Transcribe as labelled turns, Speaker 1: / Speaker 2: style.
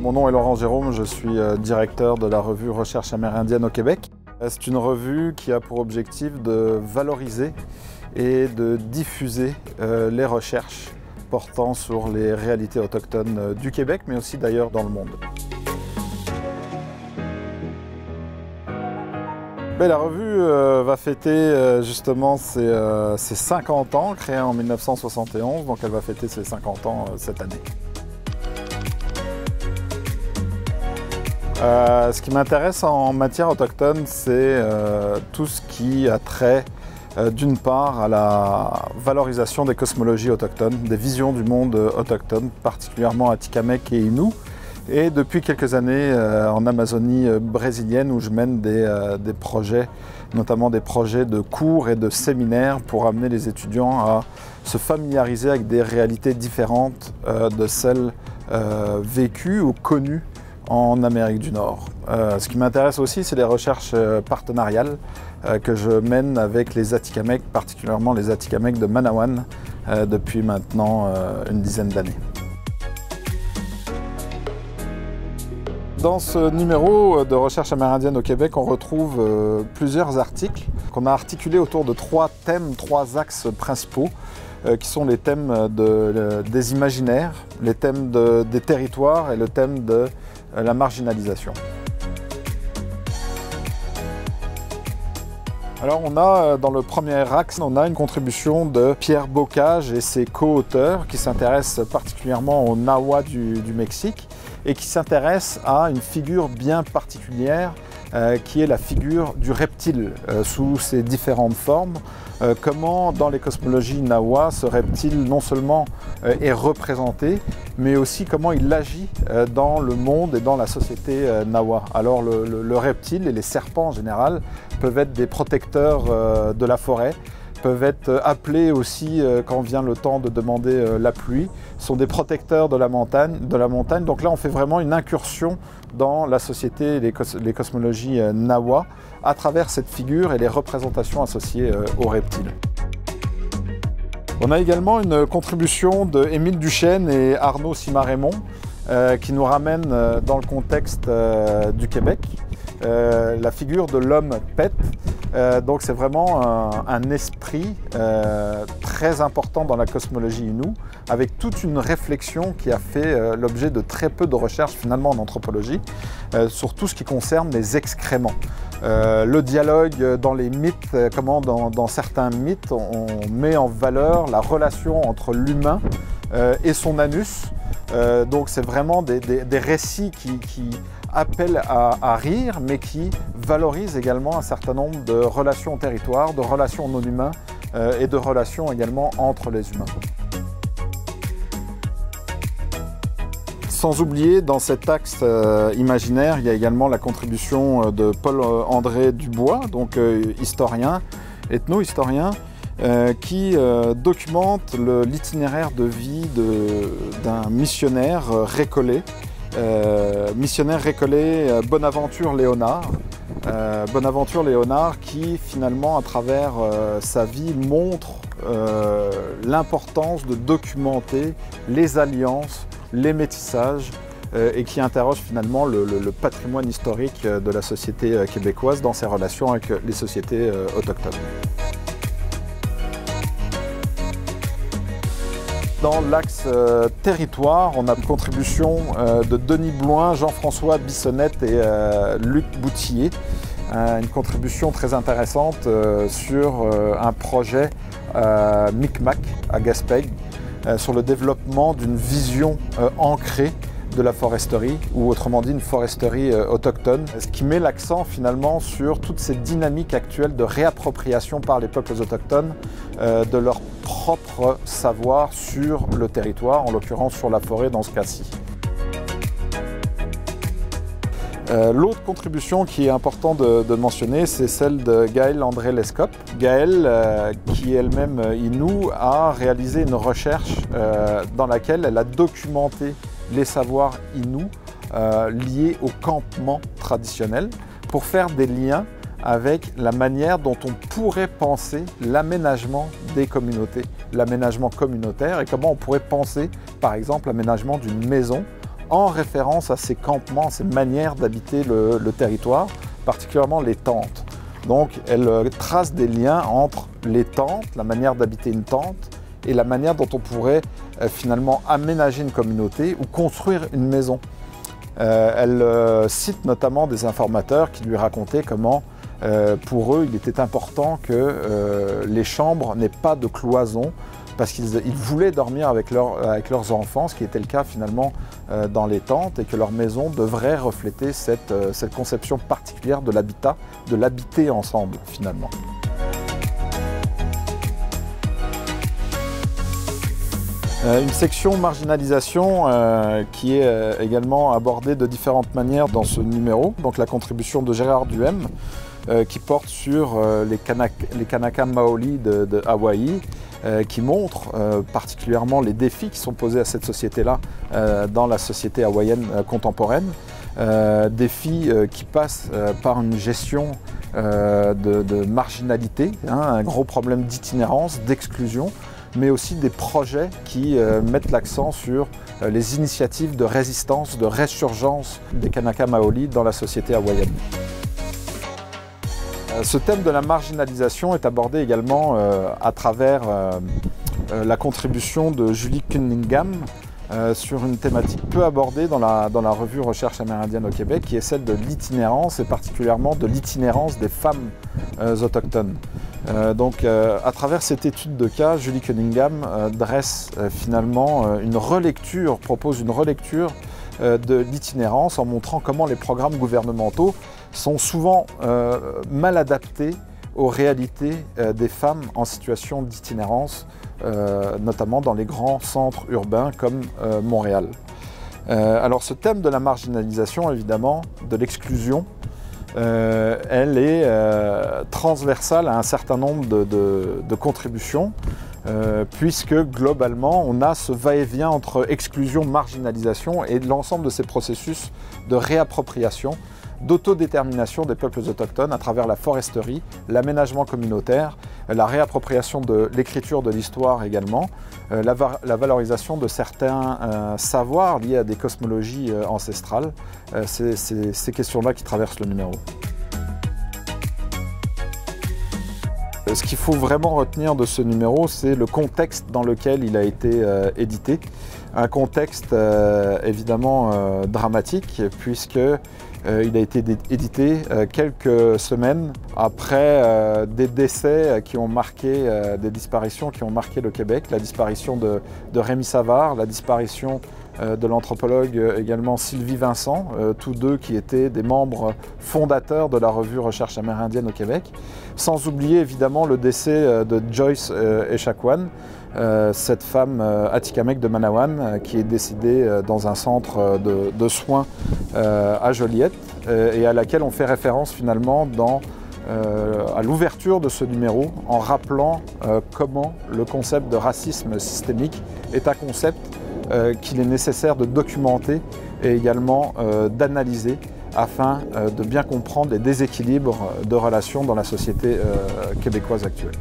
Speaker 1: Mon nom est Laurent Jérôme, je suis directeur de la revue Recherche amérindienne au Québec. C'est une revue qui a pour objectif de valoriser et de diffuser les recherches portant sur les réalités autochtones du Québec, mais aussi d'ailleurs dans le monde. La revue va fêter justement ses 50 ans, créée en 1971, donc elle va fêter ses 50 ans cette année. Ce qui m'intéresse en matière autochtone, c'est tout ce qui a trait d'une part à la valorisation des cosmologies autochtones, des visions du monde autochtone, particulièrement Atikamekw et Innu, et depuis quelques années en Amazonie brésilienne où je mène des projets, notamment des projets de cours et de séminaires pour amener les étudiants à se familiariser avec des réalités différentes de celles vécues ou connues en Amérique du Nord. Ce qui m'intéresse aussi, c'est les recherches partenariales que je mène avec les Atikamekw, particulièrement les Atikamekw de Manawan, depuis maintenant une dizaine d'années. Dans ce numéro de Recherche amérindienne au Québec, on retrouve plusieurs articles qu'on a articulés autour de trois thèmes, trois axes principaux, qui sont les thèmes des imaginaires, les thèmes des territoires et le thème de la marginalisation. Alors on a dans le premier axe, on a une contribution de Pierre Bocage et ses co-auteurs qui s'intéressent particulièrement au Nahua du Mexique et qui s'intéressent à une figure bien particulière qui est la figure du reptile sous ses différentes formes. Comment dans les cosmologies Nahua ce reptile non seulement est représenté, mais aussi comment il agit dans le monde et dans la société Nahua. Alors le reptile et les serpents en général peuvent être des protecteurs de la forêt, peuvent être appelés aussi quand vient le temps de demander la pluie, sont des protecteurs de la montagne. Donc là on fait vraiment une incursion dans la société et les cosmologies Nahua à travers cette figure et les représentations associées aux reptiles. On a également une contribution de Émile Duchesne et Arnaud Simard-Raymond qui nous ramène dans le contexte du Québec, la figure de l'homme pet. Donc c'est vraiment un esprit très important dans la cosmologie Innu, avec toute une réflexion qui a fait l'objet de très peu de recherches finalement en anthropologie, sur tout ce qui concerne les excréments. Le dialogue dans les mythes, comment dans certains mythes on met en valeur la relation entre l'humain et son anus. Donc c'est vraiment des récits qui appellent à rire, mais qui valorisent également un certain nombre de relations au territoire, de relations non-humains et de relations également entre les humains. Sans oublier, dans cet axe imaginaire, il y a également la contribution de Paul-André Dubois, donc historien, ethno-historien, qui documente l'itinéraire de vie d'un missionnaire récollé. Bonaventure Léonard. Bonaventure Léonard qui finalement à travers sa vie montre l'importance de documenter les alliances, les métissages et qui interroge finalement le patrimoine historique de la société québécoise dans ses relations avec les sociétés autochtones. Dans l'axe territoire, on a une contribution de Denis Blouin, Jean-François Bissonnette et Luc Boutillier. Une contribution très intéressante sur un projet Micmac à Gaspé, sur le développement d'une vision ancrée de la foresterie, ou autrement dit une foresterie autochtone, ce qui met l'accent finalement sur toutes ces dynamiques actuelles de réappropriation par les peuples autochtones de leur propre savoir sur le territoire, en l'occurrence sur la forêt dans ce cas-ci. L'autre contribution qui est importante de mentionner, c'est celle de Gaëlle André Lescope. Gaëlle, qui elle-même Innu, a réalisé une recherche dans laquelle elle a documenté les savoirs Innu liés au campement traditionnel pour faire des liens avec la manière dont on pourrait penser l'aménagement des communautés, l'aménagement communautaire et comment on pourrait penser par exemple l'aménagement d'une maison en référence à ces campements, ces manières d'habiter le territoire, particulièrement les tentes. Donc elle trace des liens entre les tentes, la manière d'habiter une tente, et la manière dont on pourrait finalement aménager une communauté ou construire une maison. Elle cite notamment des informateurs qui lui racontaient comment pour eux il était important que les chambres n'aient pas de cloison parce qu'ils voulaient dormir avec leurs enfants, ce qui était le cas finalement dans les tentes, et que leur maison devrait refléter cette conception particulière de l'habitat, de l'habiter ensemble finalement. Une section marginalisation qui est également abordée de différentes manières dans ce numéro, donc la contribution de Gérard Duhem qui porte sur les Kanaka Maoli de Hawaï, qui montre particulièrement les défis qui sont posés à cette société-là dans la société hawaïenne contemporaine. Défis qui passent par une gestion de marginalité, hein, un gros problème d'itinérance, d'exclusion, mais aussi des projets qui mettent l'accent sur les initiatives de résistance, de résurgence des Kanaka Maoli dans la société hawaïenne. Ce thème de la marginalisation est abordé également à travers la contribution de Julie Cunningham sur une thématique peu abordée dans la revue Recherche amérindienne au Québec, qui est celle de l'itinérance, et particulièrement de l'itinérance des femmes autochtones. Donc à travers cette étude de cas, Julie Cunningham dresse finalement propose une relecture de l'itinérance en montrant comment les programmes gouvernementaux sont souvent mal adaptés aux réalités des femmes en situation d'itinérance, notamment dans les grands centres urbains comme Montréal. Alors ce thème de la marginalisation, évidemment, de l'exclusion, elle est transversale à un certain nombre de contributions, puisque globalement on a ce va-et-vient entre exclusion, marginalisation et l'ensemble de ces processus de réappropriation, d'autodétermination des peuples autochtones à travers la foresterie, l'aménagement communautaire, la réappropriation de l'écriture de l'histoire également, la valorisation de certains savoirs liés à des cosmologies ancestrales. C'est ces questions-là qui traversent le numéro. Ce qu'il faut vraiment retenir de ce numéro, c'est le contexte dans lequel il a été édité. Un contexte évidemment dramatique, puisque il a été édité quelques semaines après des décès qui ont marqué, des disparitions qui ont marqué le Québec, la disparition de Rémi Savard, la disparition de l'anthropologue également Sylvie Vincent, tous deux qui étaient des membres fondateurs de la revue Recherche amérindienne au Québec, sans oublier évidemment le décès de Joyce Echaquan, cette femme Atikamekw de Manawan qui est décédée dans un centre de soins à Joliette et à laquelle on fait référence finalement à l'ouverture de ce numéro en rappelant comment le concept de racisme systémique est un concept qu'il est nécessaire de documenter et également d'analyser afin de bien comprendre les déséquilibres de relations dans la société québécoise actuelle.